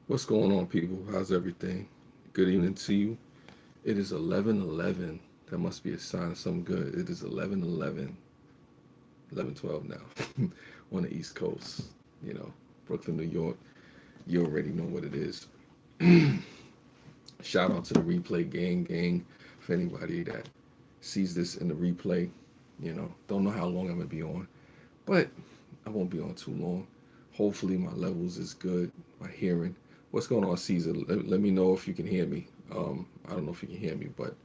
What's going on, people? How's everything? Good evening to you. It is 11:11. That must be a sign of something good. It is 11:11, 11:12 now on the East Coast. You know, Brooklyn, New York. You already know what it is. Shout out to the replay gang. For anybody that sees this in the replay, don't know how long I'm gonna be on, but I won't be on too long. Hopefully, my levels is good. My hearing. What's going on, Caesar? Let me know if you can hear me. I don't know if you can hear me, but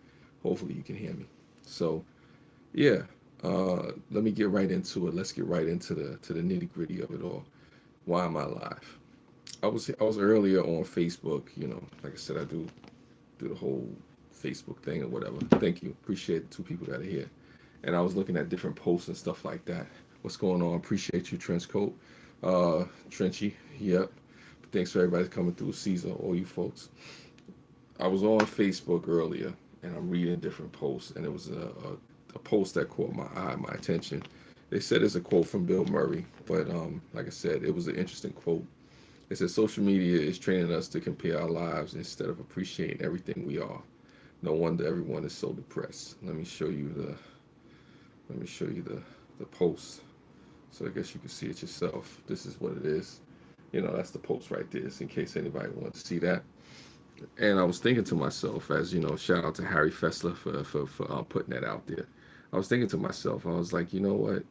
hopefully you can hear me. So yeah, let me get right into it. Let's get right into the nitty gritty of it all. Why am I live? I was earlier on Facebook. Like I said, I do the whole Facebook thing or whatever. Thank you. Appreciate the two people that are here. And I was looking at different posts and stuff like that. What's going on? Appreciate you, Trenchcoat. Trenchy. Yep. Thanks for everybody coming through. Caesar, all you folks. I was on Facebook earlier and I'm reading different posts, and it was a post that caught my attention. They said it's a quote from Bill Murray, but like I said, it was an interesting quote. It says social media is training us to compare our lives instead of appreciating everything we are. No wonder everyone is so depressed. Let me show you the post, so I guess you can see it yourself. This is what it is. That's the post right there. It's in case anybody wants to see that. And I was thinking to myself, as shout out to Harry Fessler for putting that out there. I was thinking to myself, I was like, you know what?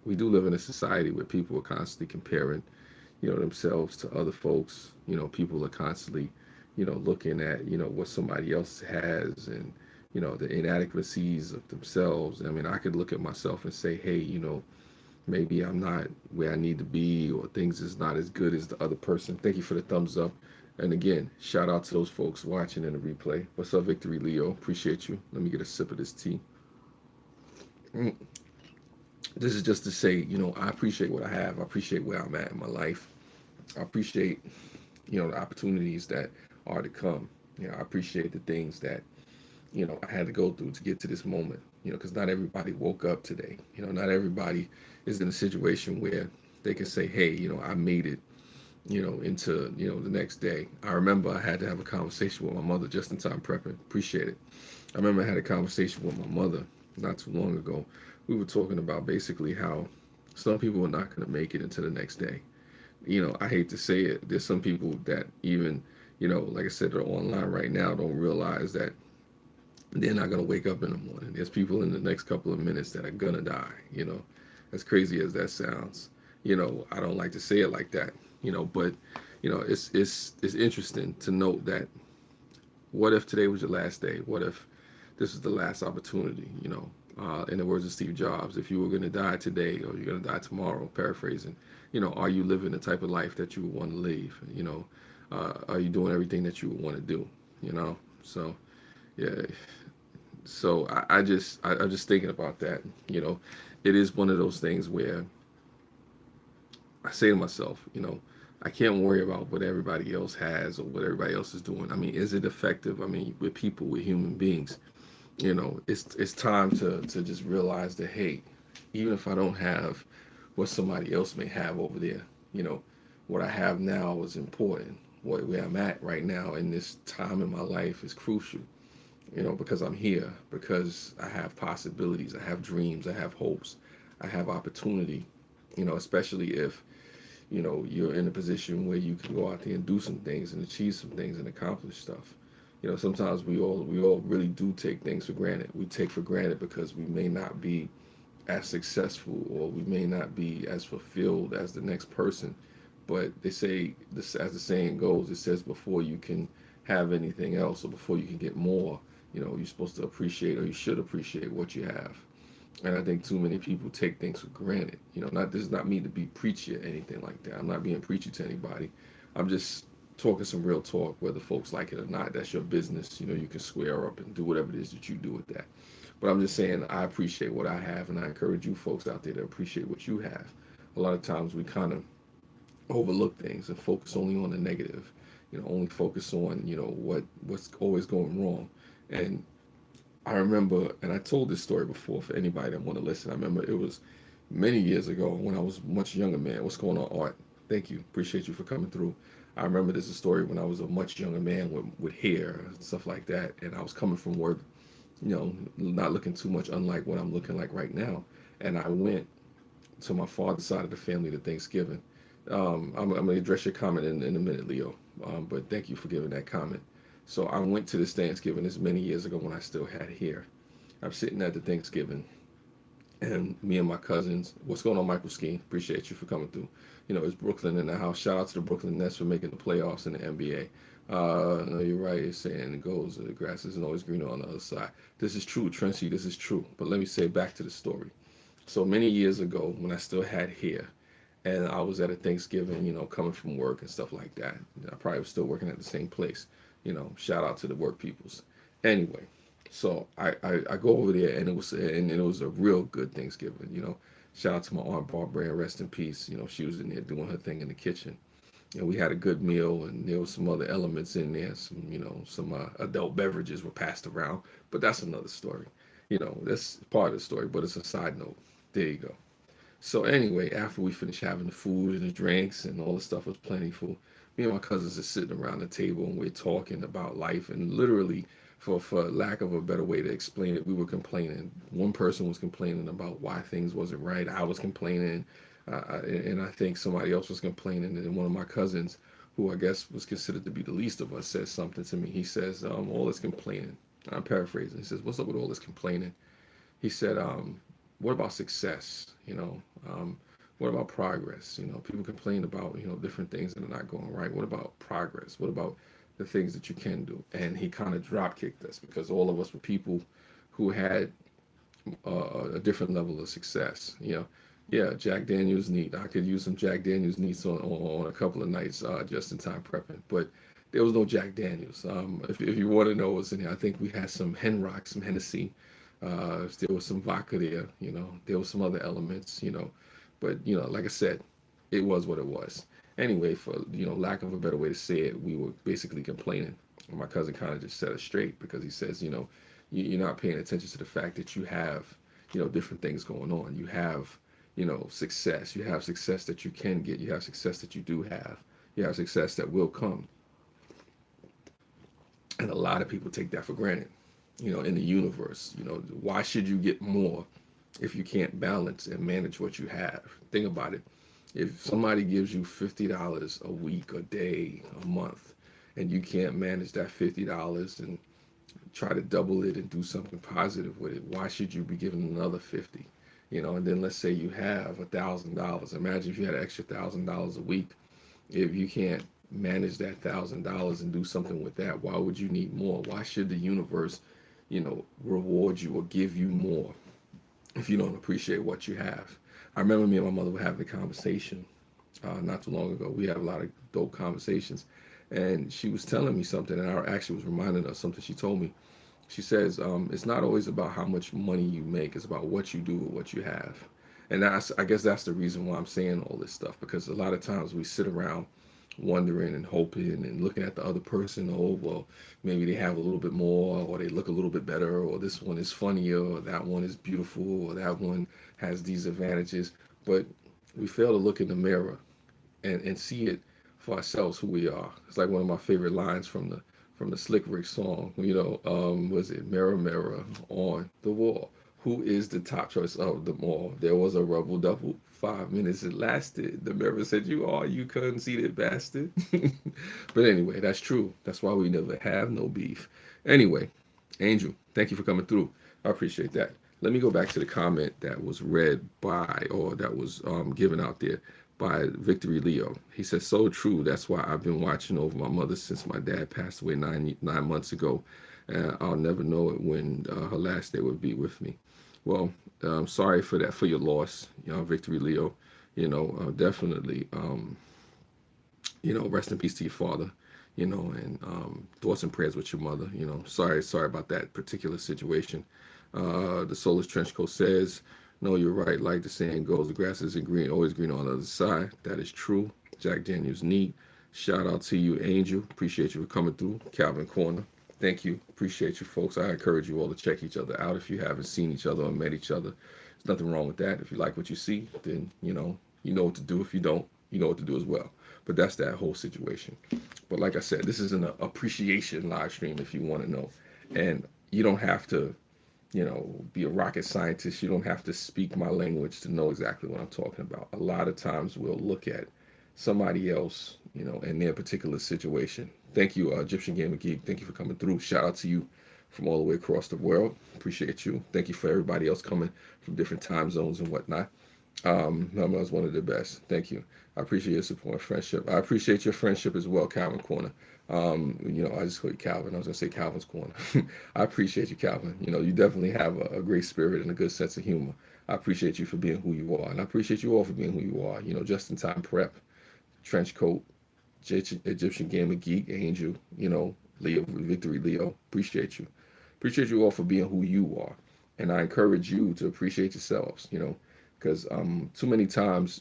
We do live in a society where people are constantly comparing, themselves to other folks. People are constantly, looking at, what somebody else has, and, the inadequacies of themselves. I mean, I could look at myself and say, hey, maybe I'm not where I need to be, or things is not as good as the other person. Thank you for the thumbs up. And again, shout out to those folks watching in the replay. What's up, Victory Leo? Appreciate you. Let me get a sip of this tea. Mm. This is just to say, I appreciate what I have. I appreciate where I'm at in my life. I appreciate, the opportunities that are to come. I appreciate the things that, I had to go through to get to this moment. Because not everybody woke up today. Not everybody is in a situation where they can say, hey, I made it, into, the next day. I remember I had to have a conversation with my mother just in time prepping. Appreciate it. I remember I had a conversation with my mother not too long ago. We were talking about basically how some people are not going to make it into the next day. I hate to say it. There's some people that even, like I said, they're online right now, don't realize that they're not going to wake up in the morning. There's people in the next couple of minutes that are going to die. As crazy as that sounds. I don't like to say it like that, but it's interesting to note that what if today was your last day? What if this was the last opportunity? In the words of Steve Jobs, if you were going to die today or you're going to die tomorrow, paraphrasing, are you living the type of life that you would want to live? Are you doing everything that you would want to do? So yeah. So I'm just thinking about that. It is one of those things where I say to myself, I can't worry about what everybody else has or what everybody else is doing. I mean, is it effective? I mean, with people, with human beings, it's time to just realize that, hey, even if I don't have what somebody else may have over there, you know, what I have now is important. Where I'm at right now in this time in my life is crucial. Because I'm here, because I have possibilities, I have dreams, I have hopes, I have opportunity. Especially if you're in a position where you can go out there and do some things and achieve some things and accomplish stuff. Sometimes we all really do take things for granted. We take for granted because we may not be as successful, or we may not be as fulfilled as the next person. But they say this, as the saying goes, it says before you can have anything else, or before you can get more, you're supposed to appreciate, or you should appreciate what you have. And I think too many people take things for granted. Not, this is not me to be preachy or anything like that. I'm not being preachy to anybody. I'm just talking some real talk, whether folks like it or not. That's your business. You can square up and do whatever it is that you do with that. But I'm just saying, I appreciate what I have, and I encourage you folks out there to appreciate what you have. A lot of times we kind of overlook things and focus only on the negative. Only focus on what's always going wrong. And I remember, and I told this story before for anybody that want to listen. I remember it was many years ago when I was a much younger man. What's going on, Art? Thank you. Appreciate you for coming through. I remember there's a story when I was a much younger man with hair and stuff like that, and I was coming from work, not looking too much unlike what I'm looking like right now. And I went to my father's side of the family to Thanksgiving. I'm going to address your comment in a minute, Leo, but thank you for giving that comment. So I went to this Thanksgiving this many years ago when I still had hair. I'm sitting at the Thanksgiving, and me and my cousins. What's going on, Michael Skeen? Appreciate you for coming through. It's Brooklyn in the house. Shout out to the Brooklyn Nets for making the playoffs in the NBA. No, you're right. You're saying it goes, the grass isn't always greener on the other side. This is true, Trency. This is true. But let me say back to the story. So many years ago, when I still had hair, and I was at a Thanksgiving, coming from work and stuff like that. I probably was still working at the same place. Shout out to the work peoples. Anyway, so I go over there, and it was a real good Thanksgiving. Shout out to my aunt Barbara, rest in peace. She was in there doing her thing in the kitchen, and we had a good meal, and there was some other elements in there. Some adult beverages were passed around, but that's another story. That's part of the story, but it's a side note. There you go. So anyway, after we finished having the food and the drinks and all the stuff was plentiful, me and my cousins are sitting around the table and we're talking about life, and literally, for lack of a better way to explain it, we were complaining. One person was complaining about why things wasn't right. I was complaining, and I think somebody else was complaining. And then one of my cousins, who I guess was considered to be the least of us, says something to me. He says, all this complaining. I'm paraphrasing. He says, "What's up with all this complaining?" He said, "What about success? What about progress? People complain about, different things that are not going right. What about progress? What about the things that you can do?" And he kind of drop kicked us because all of us were people who had a different level of success. Yeah, Jack Daniels neat. I could use some Jack Daniels neats on a couple of nights just in time prepping, but there was no Jack Daniels. If you want to know what's in here, I think we had some Henrock, some Hennessy. There was some vodka there. There was some other elements. But like I said, it was what it was. Anyway, for lack of a better way to say it, we were basically complaining. And my cousin kind of just set us straight because he says, you're not paying attention to the fact that you have, different things going on. You have, success. You have success that you can get. You have success that you do have. You have success that will come. And a lot of people take that for granted. In the universe, why should you get more if you can't balance and manage what you have? Think about it. If somebody gives you $50 a week, a day, a month, and you can't manage that $50 and try to double it and do something positive with it, why should you be given another 50? And then let's say you have $1,000. Imagine if you had an extra $1,000 a week. If you can't manage that $1,000 and do something with that, why would you need more? Why should the universe reward you or give you more if you don't appreciate what you have? I remember me and my mother were having a conversation not too long ago. We had a lot of dope conversations, and she was telling me something, and I actually was reminding her of something she told me. She says, it's not always about how much money you make, it's about what you do with what you have. And I guess that's the reason why I'm saying all this stuff, because a lot of times we sit around wondering and hoping and looking at the other person. Oh, well, maybe they have a little bit more, or they look a little bit better, or this one is funnier, or that one is beautiful, or that one has these advantages. But we fail to look in the mirror and see it for ourselves, who we are. It's like one of my favorite lines from the Slick Rick song. Was it "Mirror, Mirror on the Wall, who is the top choice of them all? There was a rubble double. 5 minutes it lasted. The mirror said, you are, you conceited bastard." But anyway, that's true. That's why we never have no beef. Anyway, Angel, thank you for coming through. I appreciate that. Let me go back to the comment that was read by, or that was given out there by Victory Leo. He says, "So true. That's why I've been watching over my mother since my dad passed away nine months ago. I'll never know it when her last day would be with me." Well, sorry for that, for your loss, Victory Leo. Definitely, rest in peace to your father, and thoughts and prayers with your mother. Sorry about that particular situation. The Soulless Trenchcoat says, "No, you're right. Like the saying goes, the grass isn't green, always green on the other side." That is true. Jack Daniels neat. Shout out to you, Angel. Appreciate you for coming through. Calvin Corner. Thank you. Appreciate you, folks. I encourage you all to check each other out if you haven't seen each other or met each other. There's nothing wrong with that. If you like what you see, then you know what to do. If you don't, you know what to do as well. But that's that whole situation. But like I said, this is an appreciation live stream if you want to know. And you don't have to, be a rocket scientist. You don't have to speak my language to know exactly what I'm talking about. A lot of times we'll look at somebody else, in their particular situation. Thank you, Egyptian Gamer Geek. Thank you for coming through. Shout out to you from all the way across the world. Appreciate you. Thank you for everybody else coming from different time zones and whatnot. Mama was one of the best. Thank you. I appreciate your support and friendship. I appreciate your friendship as well, Calvin Corner. I just call you Calvin. I was gonna say Calvin's Corner. I appreciate you, Calvin. You definitely have a great spirit and a good sense of humor. I appreciate you for being who you are, and I appreciate you all for being who you are. Just in time prep, trench coat, Egyptian Gamer Geek, Angel. Leo, Victory Leo. Appreciate you. Appreciate you all for being who you are, and I encourage you to appreciate yourselves. Because too many times,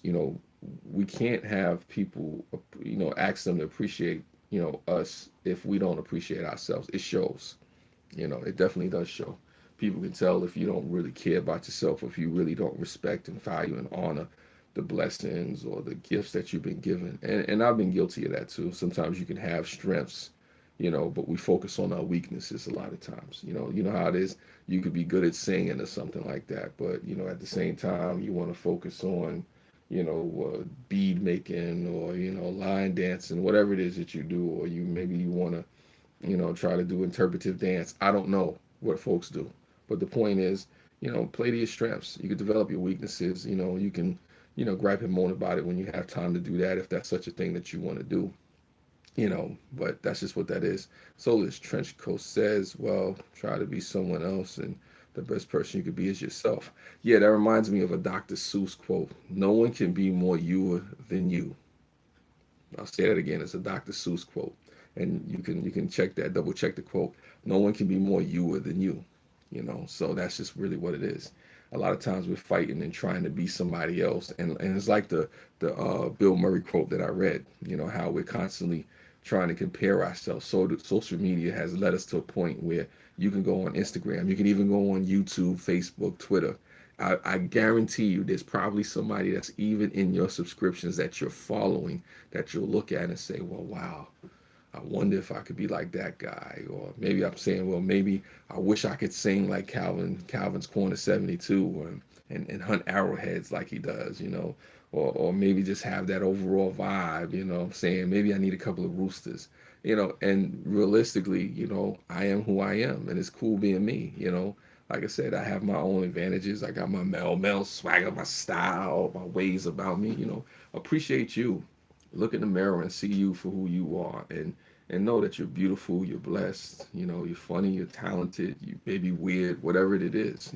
we can't have people, ask them to appreciate, us if we don't appreciate ourselves. It shows, it definitely does show. People can tell if you don't really care about yourself, if you really don't respect and value and honor the blessings or the gifts that you've been given. And I've been guilty of that too. Sometimes you can have strengths, but we focus on our weaknesses a lot of times. You know how it is. You could be good at singing or something like that, but at the same time, you want to focus on, bead making or line dancing, whatever it is that you do, or maybe you want to, try to do interpretive dance. I don't know what folks do, but the point is, play to your strengths. You can develop your weaknesses. You can, gripe and moan about it when you have time to do that, if that's such a thing that you want to do. But that's just what that is. So this trench coat says, well, try to be someone else, and the best person you could be is yourself. Yeah, that reminds me of a Dr. Seuss quote. No one can be more you than you. I'll say that again. It's a Dr. Seuss quote, and you can check that, double check the quote. No one can be more you than you. So that's just really what it is. A lot of times we're fighting and trying to be somebody else, and it's like the Bill Murray quote that I read. How we're constantly trying to compare ourselves. So social media has led us to a point where you can go on Instagram, you can even go on YouTube, Facebook, Twitter. I guarantee you there's probably somebody that's even in your subscriptions that you're following that you'll look at and say, well, wow, I wonder if I could be like that guy. Or maybe I'm saying, well, maybe I wish I could sing like Calvin's Corner 72, and hunt arrowheads like he does, or maybe just have that overall vibe, I'm saying maybe I need a couple of roosters, and realistically, I am who I am, and it's cool being me, like I said, I have my own advantages. I got my Mel swagger, my style, my ways about me, appreciate you. Look in the mirror and see you for who you are, and know that you're beautiful, you're blessed, you're funny, you're talented, you may be weird, whatever it is,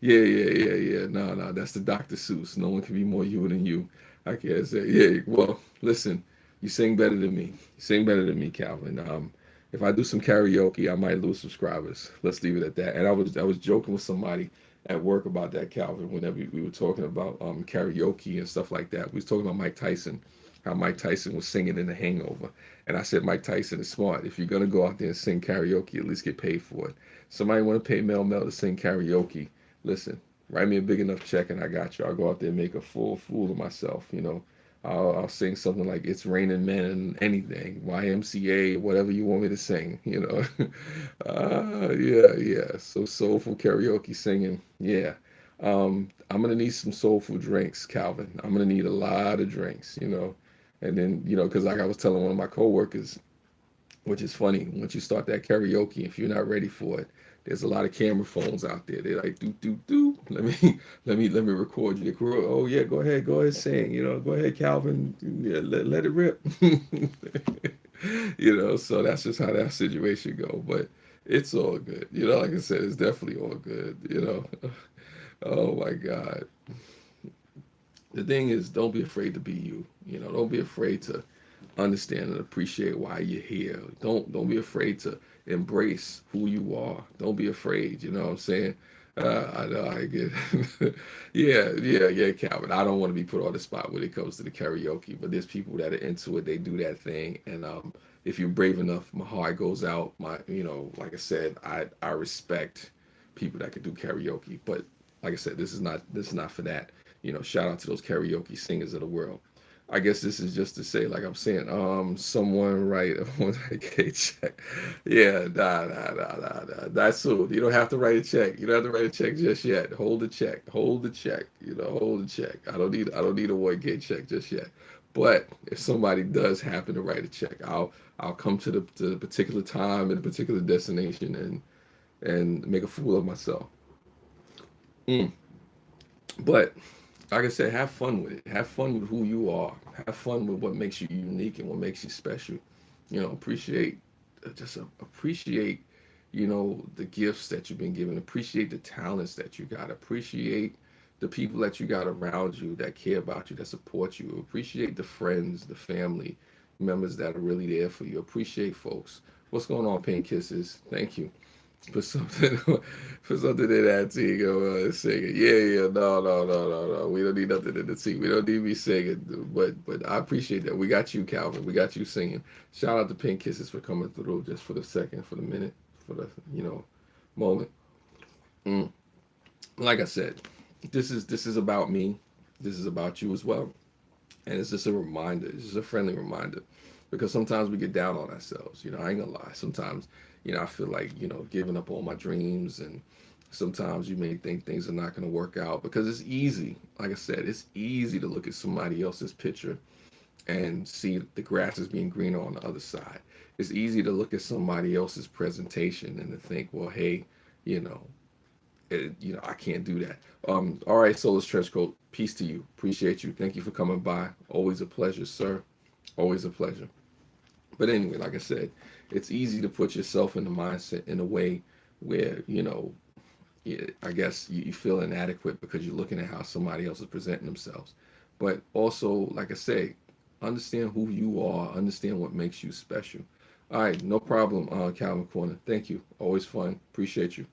Yeah. No, that's the Dr. Seuss. No one can be more you than you. I can't say. Yeah, well, listen, you sing better than me. You sing better than me, Calvin. If I do some karaoke, I might lose subscribers. Let's leave it at that. And I was joking with somebody at work about that, Calvin, whenever we were talking about karaoke and stuff like that. We was talking about Mike Tyson, how Mike Tyson was singing in The Hangover. And I said, Mike Tyson is smart. If you're going to go out there and sing karaoke, at least get paid for it. Somebody want to pay Mel to sing karaoke, listen, write me a big enough check and I got you. I'll go out there and make a full fool of myself, I'll sing something like It's Raining Men and anything, YMCA, whatever you want me to sing, Yeah. So soulful karaoke singing, yeah. I'm going to need some soulful drinks, Calvin. I'm going to need a lot of drinks, and then, because like I was telling one of my coworkers, which is funny, once you start that karaoke, if you're not ready for it, there's a lot of camera phones out there. They're like, do. Let me record you. Oh yeah, go ahead, sing. Go ahead, Calvin. Yeah, let it rip. So that's just how that situation go. But it's all good. Like I said, it's definitely all good. Oh my God. The thing is, don't be afraid to be you. Don't be afraid to understand and appreciate why you're here. Don't be afraid to embrace who you are. Don't be afraid. You know what I'm saying? I know I get yeah, Calvin. I don't want to be put on the spot when it comes to the karaoke, but there's people that are into it. They do that thing, and if you're brave enough, my heart goes out. Like I said, I respect people that can do karaoke, but like I said, this is not for that. Shout out to those karaoke singers of the world. I guess this is just to say, like I'm saying, someone write a 100K check. Yeah, nah. That's soon. You don't have to write a check. You don't have to write a check just yet. Hold the check. Hold the check. Hold the check. I don't need a 1K check just yet. But if somebody does happen to write a check, I'll come to the particular time and the particular destination and make a fool of myself. Mm. But like I said, have fun with it. Have fun with who you are. Have fun with what makes you unique and what makes you special. Appreciate, just appreciate, the gifts that you've been given. Appreciate the talents that you got. Appreciate the people that you got around you that care about you, that support you. Appreciate the friends, the family members that are really there for you. Appreciate folks. What's going on, Pain Kisses? Thank you for something for something in that team go singing. Yeah, no. We don't need nothing in the team. We don't need me singing. But I appreciate that. We got you, Calvin. We got you singing. Shout out to Pink Kisses for coming through just for the second, for the minute, for the moment. Mm. Like I said, this is about me. This is about you as well. And it's just a reminder. It's just a friendly reminder. Because sometimes we get down on ourselves. I ain't gonna lie. Sometimes, I feel like, giving up on my dreams. And sometimes you may think things are not gonna work out. Because it's easy. Like I said, it's easy to look at somebody else's picture and see the grass is being greener on the other side. It's easy to look at somebody else's presentation and to think, well, hey, you know, I can't do that. All right, Soulless Trench Coat, peace to you. Appreciate you. Thank you for coming by. Always a pleasure, sir. Always a pleasure. But anyway, like I said, it's easy to put yourself in the mindset in a way where, I guess you feel inadequate because you're looking at how somebody else is presenting themselves. But also, like I say, understand who you are, understand what makes you special. All right, no problem, Calvin Corner. Thank you. Always fun. Appreciate you.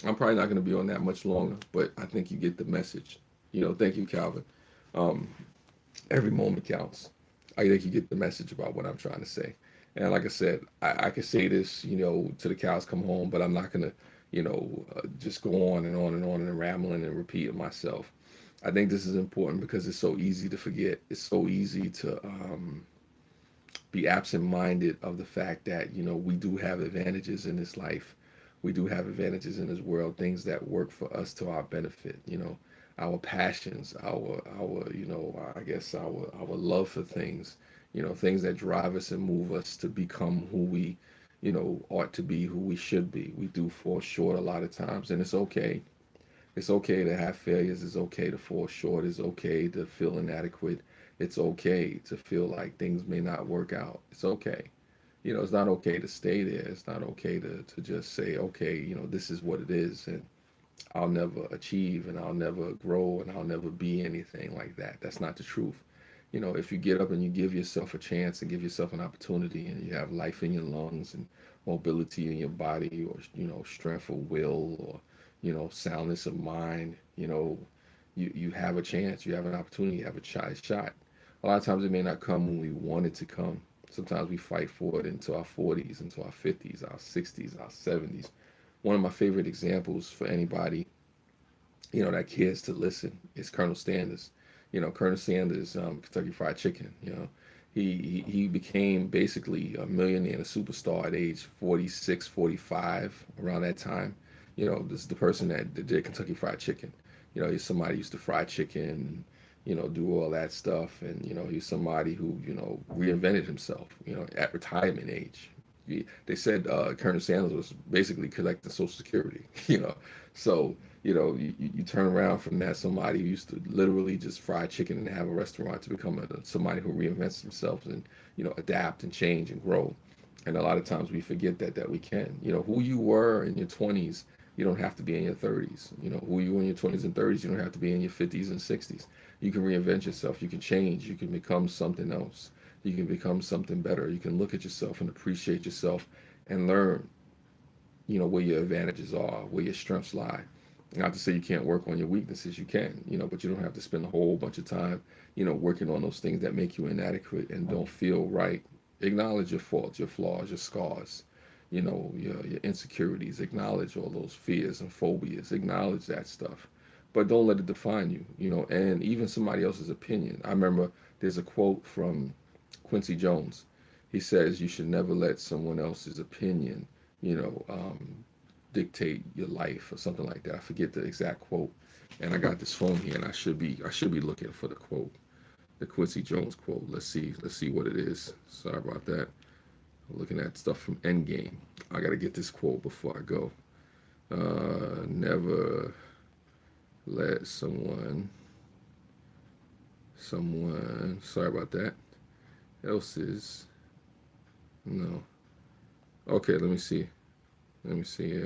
I'm probably not going to be on that much longer, but I think you get the message. Thank you, Calvin. Um, every moment counts. I think you get the message about what I'm trying to say. And like I said, I could say this, to the cows come home, but I'm not going to, just go on and on and on and rambling and repeating myself. I think this is important because it's so easy to forget. It's so easy to be absent-minded of the fact that, we do have advantages in this life. We do have advantages in this world, things that work for us to our benefit, our passions, I guess our love for things, things that drive us and move us to become who we, ought to be, who we should be. We do fall short a lot of times, and it's okay. It's okay to have failures. It's okay to fall short. It's okay to feel inadequate. It's okay to feel like things may not work out. It's okay. It's not okay to stay there. It's not okay to just say, okay, this is what it is, and I'll never achieve, and I'll never grow, and I'll never be anything like that. That's not the truth. If you get up and you give yourself a chance and give yourself an opportunity, and you have life in your lungs and mobility in your body, or, strength of will, or, soundness of mind, you have a chance, you have an opportunity, you have a shot. A lot of times it may not come when we want it to come. Sometimes we fight for it into our 40s, into our 50s, our 60s, our 70s. One of my favorite examples for anybody, that cares to listen is Colonel Sanders. Colonel Sanders, Kentucky Fried Chicken, he became basically a millionaire and a superstar at age 46, 45, around that time. This is the person that did Kentucky Fried Chicken. He's somebody who used to fry chicken, do all that stuff. And, he's somebody who, reinvented himself, at retirement age. They said Colonel Sanders was basically collecting Social Security, So, you turn around from that, somebody who used to literally just fry chicken and have a restaurant, to become somebody who reinvents themselves and, adapt and change and grow. And a lot of times we forget that we can. Who you were in your 20s, you don't have to be in your 30s. Who you were in your 20s and 30s, you don't have to be in your 50s and 60s. You can reinvent yourself. You can change. You can become something else. You can become something better. You can look at yourself and appreciate yourself and learn, where your advantages are, where your strengths lie. Not to say you can't work on your weaknesses, you can, but you don't have to spend a whole bunch of time, working on those things that make you inadequate and don't feel right. Acknowledge your faults, your flaws, your scars, your insecurities. Acknowledge all those fears and phobias. Acknowledge that stuff. But don't let it define you, and even somebody else's opinion. I remember There's a quote from Quincy Jones. He says you should never let someone else's opinion, you know, dictate your life or something like that. I forget the exact quote. And I got this phone here, and I should be looking for the quote, the Quincy Jones quote. Let's see what it is. Sorry about that. I'm looking at stuff from Endgame. I got to get this quote before I go. Never let someone. Sorry about that. Else's. No. Okay, let me see. Let me see.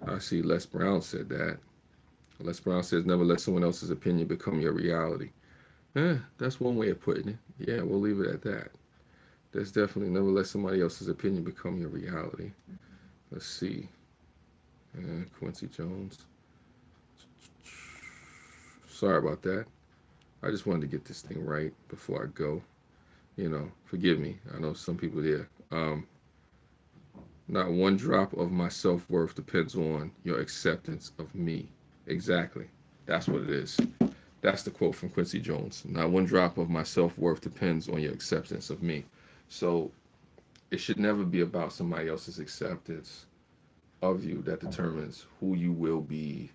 I see Les Brown said that. Les Brown says, never let someone else's opinion become your reality. That's one way of putting it. Yeah, we'll leave it at that. That's definitely never let somebody else's opinion become your reality. Let's see. Quincy Jones. Sorry about that. I just wanted to get this thing right before I go. Forgive me. I know some people there. Not one drop of my self-worth depends on your acceptance of me. Exactly. That's what it is. That's the quote from Quincy Jones. Not one drop of my self-worth depends on your acceptance of me. So it should never be about somebody else's acceptance of you that determines who you will be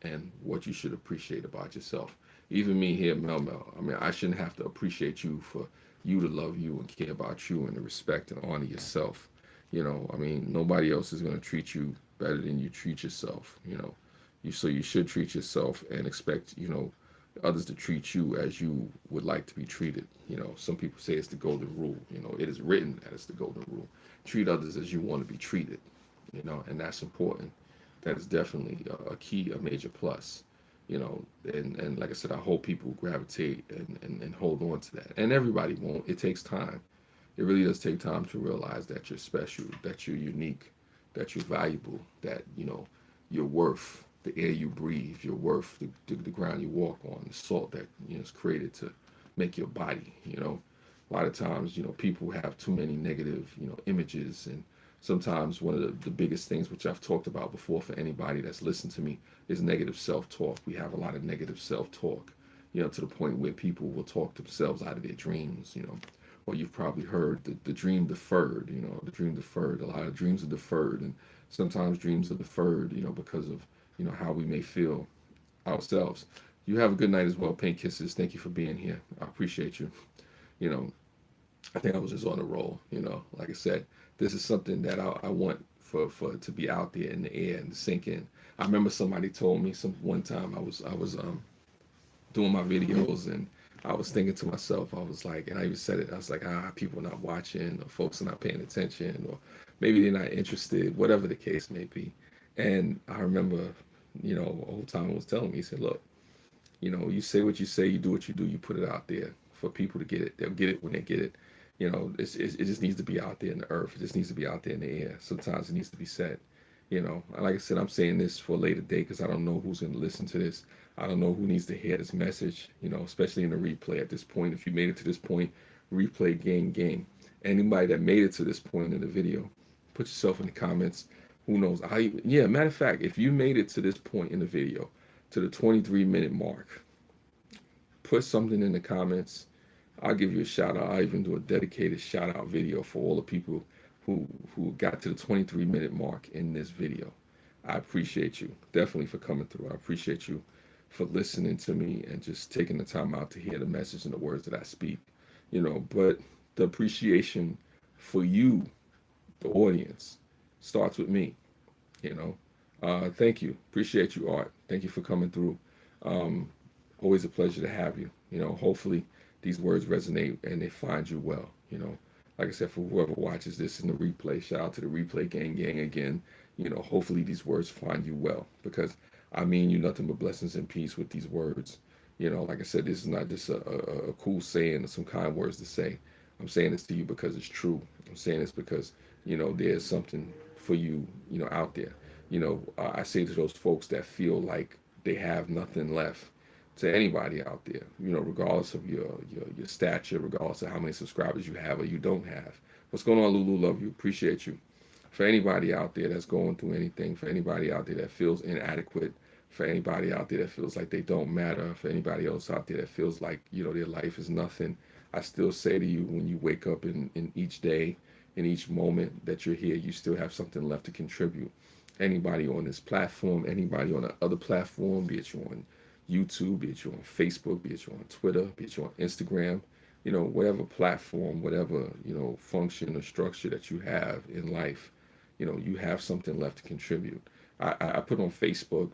and what you should appreciate about yourself. Even me here, Mel. I mean, I shouldn't have to appreciate you for you to love you and care about you and to respect and honor yourself. I mean, nobody else is going to treat you better than you treat yourself. So you should treat yourself and expect, others to treat you as you would like to be treated. Some people say it's the golden rule. It is written that it's the golden rule. Treat others as you want to be treated. And that's important. That is definitely a key, a major plus. And like I said, I hope people gravitate and hold on to that. And everybody won't. It takes time. It really does take time to realize that you're special, that you're unique, that you're valuable, that, you're worth the air you breathe, you're worth the ground you walk on, the salt that, is created to make your body, A lot of times, people have too many negative, images. And sometimes one of the biggest things, which I've talked about before for anybody that's listened to me, is negative self-talk. We have a lot of negative self-talk, to the point where people will talk themselves out of their dreams, Or you've probably heard the dream deferred, the dream deferred. A lot of dreams are deferred, and sometimes dreams are deferred, because of, how we may feel ourselves. You have a good night as well. Pink kisses. Thank you for being here. I appreciate you. I think I was just on a roll, Like I said, this is something that I want for to be out there in the air and to sink in. I remember somebody told me one time I was doing my videos, and I was thinking to myself, I was like, and I even said it, I was like, people are not watching, or folks are not paying attention, or maybe they're not interested, whatever the case may be. And I remember, the whole time I was telling me, he said, look, you say what you say, you do what you do, you put it out there for people to get it. They'll get it when they get it. It just needs to be out there in the earth. It just needs to be out there in the air. Sometimes it needs to be said. Like I said, I'm saying this for a later date because I don't know who's going to listen to this. I don't know who needs to hear this message, especially in the replay at this point. If you made it to this point, replay, gang. Anybody that made it to this point in the video, put yourself in the comments. Who knows? Matter of fact, if you made it to this point in the video, to the 23-minute mark, put something in the comments. I'll give you a shout out. I'll even do a dedicated shout out video for all the people who got to the 23-minute mark in this video. I appreciate you definitely for coming through. I appreciate you for listening to me and just taking the time out to hear the message and the words that I speak. But the appreciation for you, the audience, starts with me. Thank you. Appreciate you, Art. Thank you for coming through. Always a pleasure to have you. Hopefully these words resonate and they find you well. Like I said, for whoever watches this in the replay, shout out to the replay gang again. Hopefully these words find you well, because I mean you nothing but blessings and peace with these words. Like I said, this is not just a cool saying or some kind words to say. I'm saying this to you because it's true. I'm saying this because, there's something for you, out there. I say to those folks that feel like they have nothing left, to anybody out there, regardless of your stature, regardless of how many subscribers you have or you don't have. What's going on, Lulu? Love you. Appreciate you. For anybody out there that's going through anything, for anybody out there that feels inadequate, For anybody out there that feels like they don't matter, for anybody else out there that feels like, their life is nothing, I still say to you, when you wake up in each day, in each moment that you're here, you still have something left to contribute. Anybody on this platform, anybody on the other platform, be it you on YouTube, be it you on Facebook, be it you on Twitter, be it you on Instagram, whatever platform, whatever, function or structure that you have in life, you have something left to contribute. I put on Facebook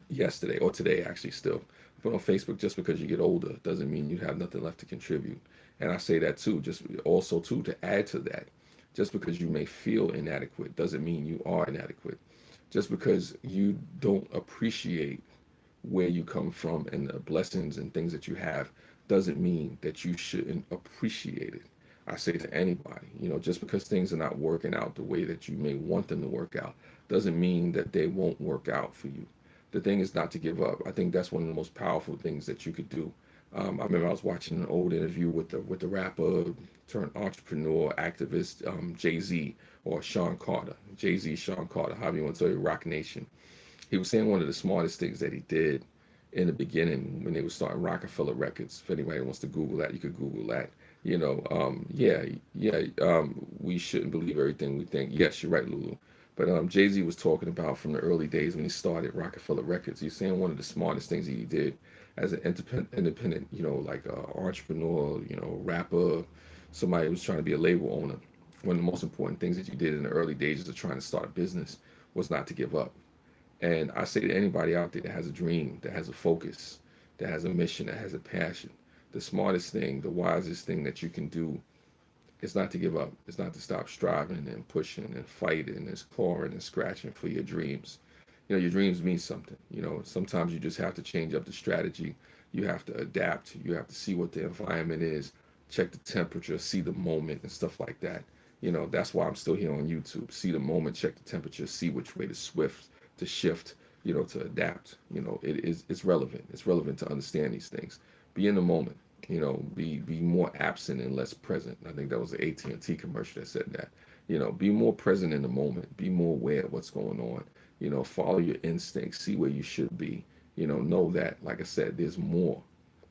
yesterday, or today actually still, I put on Facebook, just because you get older doesn't mean you have nothing left to contribute. And I say that too, just also too, to add to that, just because you may feel inadequate doesn't mean you are inadequate. Just because you don't appreciate where you come from and the blessings and things that you have doesn't mean that you shouldn't appreciate it. I say to anybody, just because things are not working out the way that you may want them to work out doesn't mean that they won't work out for you. The thing is not to give up. I think that's one of the most powerful things that you could do. I remember I was watching an old interview with the rapper turned entrepreneur activist, Jay-Z, or Sean Carter. Jay-Z, Sean Carter, however you want to say, Rock Nation. He was saying one of the smartest things that he did in the beginning when they were starting Rockefeller Records. If anybody wants to Google that, you could Google that. We shouldn't believe everything we think. Yes, you're right, Lulu. But Jay-Z was talking about from the early days when he started Rockefeller Records. He's saying one of the smartest things he did as an independent, like entrepreneur, rapper, somebody who was trying to be a label owner. One of the most important things that you did in the early days of trying to start a business was not to give up. And I say to anybody out there that has a dream, that has a focus, that has a mission, that has a passion, the smartest thing, the wisest thing that you can do is not to give up. It's not to stop striving and pushing and fighting and clawing and scratching for your dreams. Your dreams mean something. Sometimes you just have to change up the strategy. You have to adapt. You have to see what the environment is, check the temperature, see the moment and stuff like that. That's why I'm still here on YouTube. See the moment, check the temperature, see which way to shift, to adapt. It's relevant. It's relevant to understand these things. Be in the moment. Be more absent and less present. I think that was the AT&T commercial that said that. Be more present in the moment. Be more aware of what's going on. Follow your instincts. See where you should be. Know that, like I said, there's more.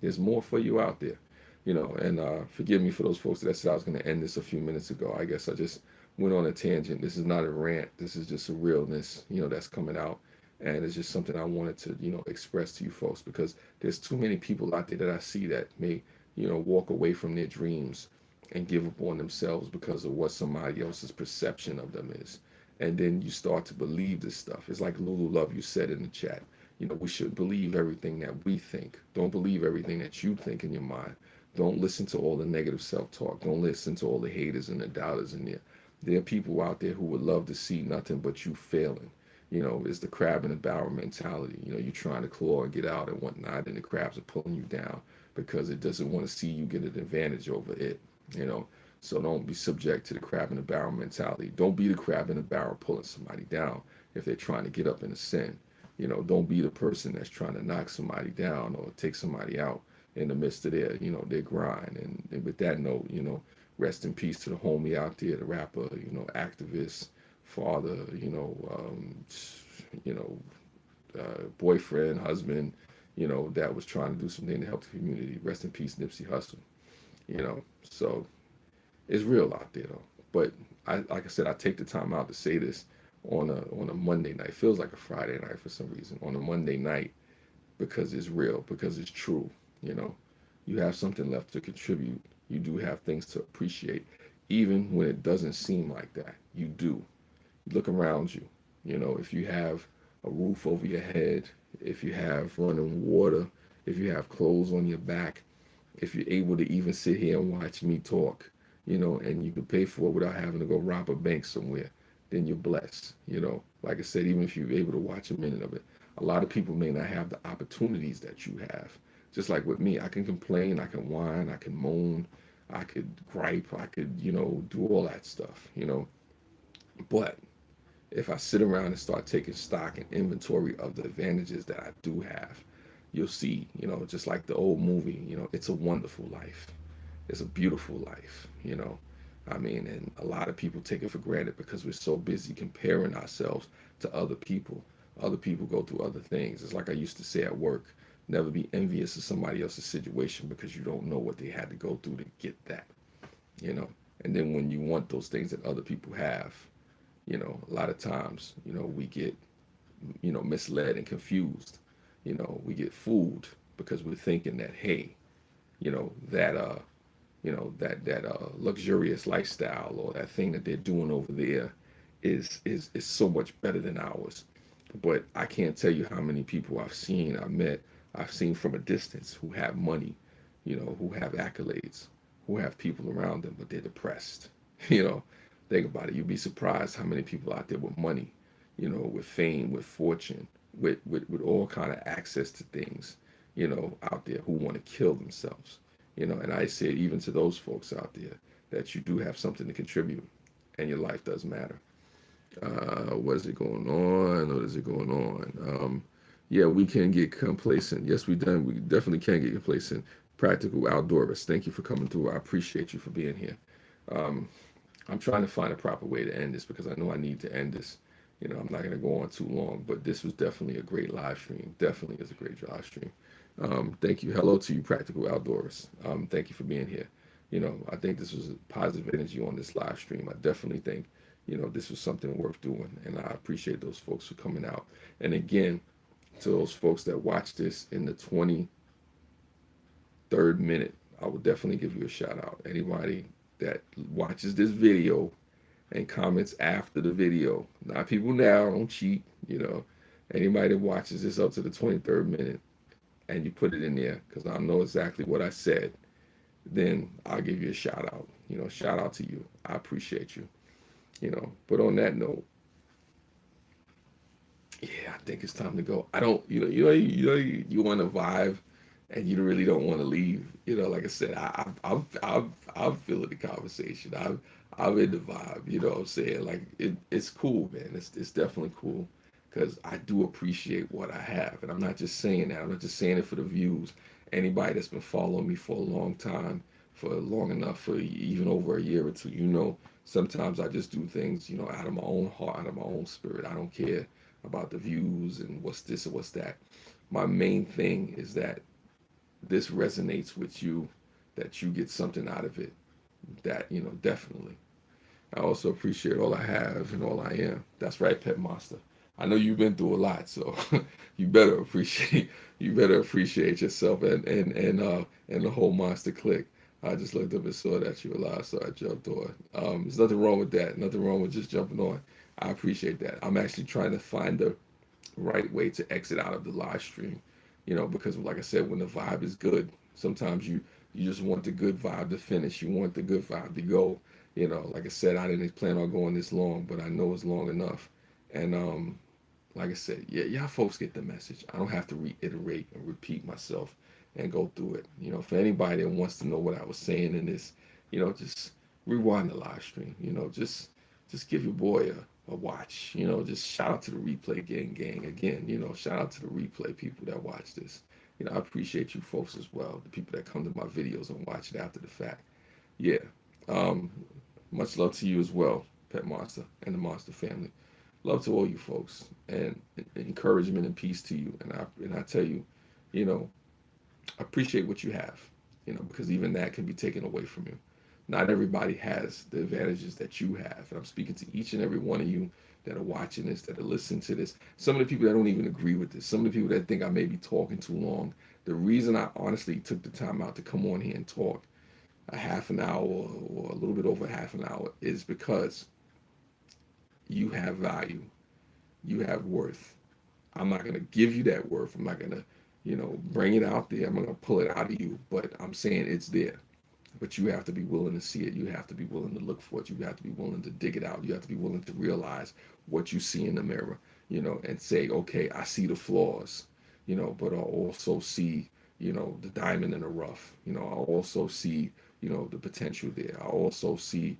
There's more for you out there. And forgive me for those folks that said I was going to end this a few minutes ago. I guess I just went on a tangent. This is not a rant. This is just a realness, that's coming out. And it's just something I wanted to, express to you folks, because there's too many people out there that I see that may, walk away from their dreams and give up on themselves because of what somebody else's perception of them is. And then you start to believe this stuff. It's like Lulu Love, you said in the chat, we should believe everything that we think. Don't believe everything that you think in your mind. Don't listen to all the negative self-talk. Don't listen to all the haters and the doubters in there. There are people out there who would love to see nothing but you failing. It's the crab in the barrel mentality. You're trying to claw and get out and whatnot, and the crabs are pulling you down because it doesn't want to see you get an advantage over it. So don't be subject to the crab in the barrel mentality. Don't be the crab in the barrel pulling somebody down if they're trying to get up in a sin. Don't be the person that's trying to knock somebody down or take somebody out in the midst of their grind. And with that note, rest in peace to the homie out there, the rapper, activist, father, boyfriend, husband, that was trying to do something to help the community. Rest in peace, Nipsey Hussle. So it's real out there though. But like I said, I take the time out to say this on a Monday night. It feels like a Friday night for some reason. On a Monday night, because it's real, because it's true. You have something left to contribute. You do have things to appreciate, even when it doesn't seem like that. You do. Look around you. If you have a roof over your head, if you have running water, if you have clothes on your back, if you're able to even sit here and watch me talk, and you can pay for it without having to go rob a bank somewhere, then you're blessed. Like I said, even if you're able to watch a minute of it, a lot of people may not have the opportunities that you have. Just like with me, I can complain, I can whine, I can moan, I could gripe, I could, do all that stuff, But if I sit around and start taking stock and inventory of the advantages that I do have, you'll see, just like the old movie, It's a Wonderful Life. It's a beautiful life, and a lot of people take it for granted because we're so busy comparing ourselves to other people. Other people go through other things. It's like I used to say at work, never be envious of somebody else's situation because you don't know what they had to go through to get that, you know. And then when you want those things that other people have, a lot of times, we get, misled and confused. We get fooled because we're thinking that, hey, that luxurious lifestyle or that thing that they're doing over there is so much better than ours. But I can't tell you how many people I've seen from a distance who have money, who have accolades, who have people around them, but they're depressed. You know, think about it. You'd be surprised how many people out there with money, with fame, with fortune, with all kind of access to things, out there who want to kill themselves. And I say even to those folks out there that you do have something to contribute and your life does matter. What is it going on? What is it going on? Yeah, we can get complacent. Yes, we done. We definitely can get complacent. Practical outdoorist. Thank you for coming through. I appreciate you for being here. Um, I'm trying to find a proper way to end this because I know I need to end this. I'm not going to go on too long, but this was definitely a great live stream. Definitely is a great live stream. Thank you. Hello to you, practical outdoors. Thank you for being here. I think this was a positive energy on this live stream. I definitely think, this was something worth doing, and I appreciate those folks for coming out. And again, to those folks that watch this in the 23rd minute, I will definitely give you a shout out. Anybody that watches this video and comments after the video, not people now, don't cheat, anybody that watches this up to the 23rd minute and you put it in there because I know exactly what I said, then I'll give you a shout out. Shout out to you. I appreciate you. But on that note, yeah, I think it's time to go. I don't, you want to vibe, and you really don't want to leave. Like I said, I'm feeling the conversation. I'm in the vibe. You know what I'm saying? Like it's cool, man. It's definitely cool because I do appreciate what I have, and I'm not just saying that. I'm not just saying it for the views. Anybody that's been following me for a long time, for long enough, for even over a year or two, sometimes I just do things, out of my own heart, out of my own spirit. I don't care about the views and what's this or what's that. My main thing is that this resonates with you, that you get something out of it. That, definitely. I also appreciate all I have and all I am. That's right, Pet Monster. I know you've been through a lot, so you better appreciate yourself and the whole monster clique. I just looked up and saw that you were alive, so I jumped on. There's nothing wrong with that. Nothing wrong with just jumping on. I appreciate that. I'm actually trying to find the right way to exit out of the live stream, because like I said, when the vibe is good, sometimes you just want the good vibe to finish. You want the good vibe to go. Like I said, I didn't plan on going this long, but I know it's long enough. And like I said, yeah, y'all folks get the message. I don't have to reiterate and repeat myself and go through it. For anybody that wants to know what I was saying in this, just rewind the live stream. Just give your boy a watch. Just shout out to the replay gang again. Shout out to the replay people that watch this. I appreciate you folks as well, the people that come to my videos and watch it after the fact. Yeah. Um, Much love to you as well, Pet Monster and the Monster family. Love to all you folks, and encouragement and peace to you. And I tell you, appreciate what you have, because even that can be taken away from you. Not everybody has the advantages that you have. And I'm speaking to each and every one of you that are watching this, that are listening to this. Some of the people that don't even agree with this, some of the people that think I may be talking too long. The reason I honestly took the time out to come on here and talk a half an hour or a little bit over half an hour is because you have value. You have worth. I'm not going to give you that worth. I'm not going to, bring it out there. I'm not going to pull it out of you, but I'm saying it's there. But you have to be willing to see it. You have to be willing to look for it. You have to be willing to dig it out. You have to be willing to realize what you see in the mirror, and say, okay, I see the flaws, but I also see, the diamond in the rough. I also see, the potential there. I also see,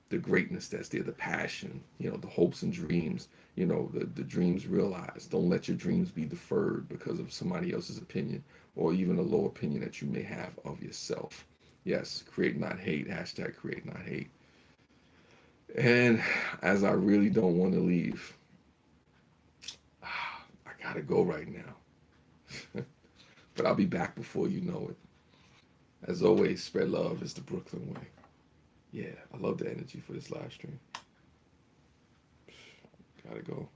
the greatness that's there, the passion, the hopes and dreams, the dreams realized. Don't let your dreams be deferred because of somebody else's opinion or even a low opinion that you may have of yourself. Yes, create not hate, hashtag create not hate. And as I really don't want to leave, gotta go right now. But I'll be back before you know it. As always, spread love is the Brooklyn way. Yeah, I love the energy for this live stream. Gotta go.